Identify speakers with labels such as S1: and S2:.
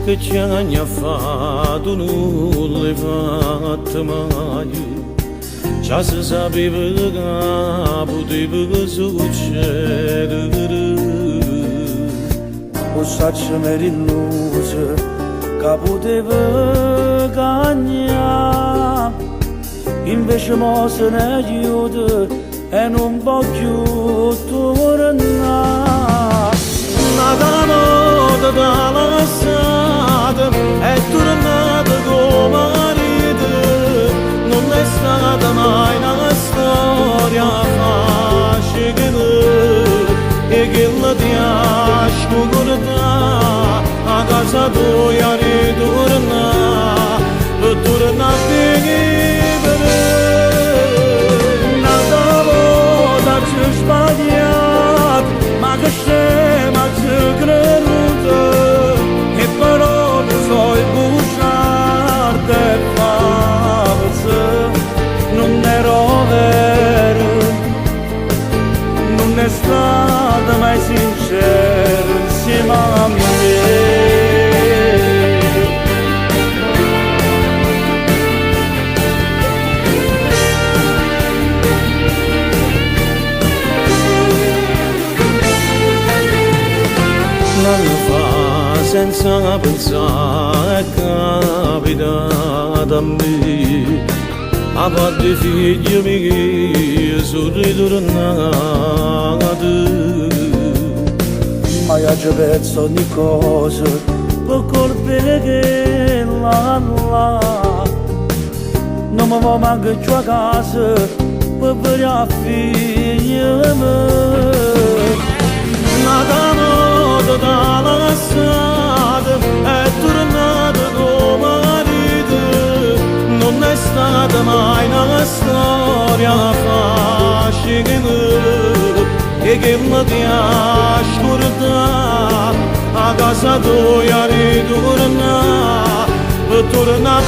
S1: che ci ha fatto non le fatte mai. Già si sapeva che poteva succedere.
S2: O saccio mi rilluso che poteva cagnare, invece mo se ne aiuta e non può più tornare.
S1: Nata notte dalla strada è tornata come marito, non è stata mai una storia facile e che la ti ha scoperta a casa tua ritorna per tornare a vivere.
S2: Nata volta ci sbagliato, ma che scema ci creduto, e parole soi bugiarde e false, non ero vero, non è stata mai sincero insieme a me.
S1: L'anno fa senza pensare è capitato a me, a parte figli miei sono ritornati.
S2: Ma io ci penso ogni cosa per colpire che la non mi va manco più a casa per vedere a figlia mia.
S1: Nata notte dalla strada è tornata come marito, non è stata mai una storia facile e che mi ti ha scordato a casa tua ritorna per tornare a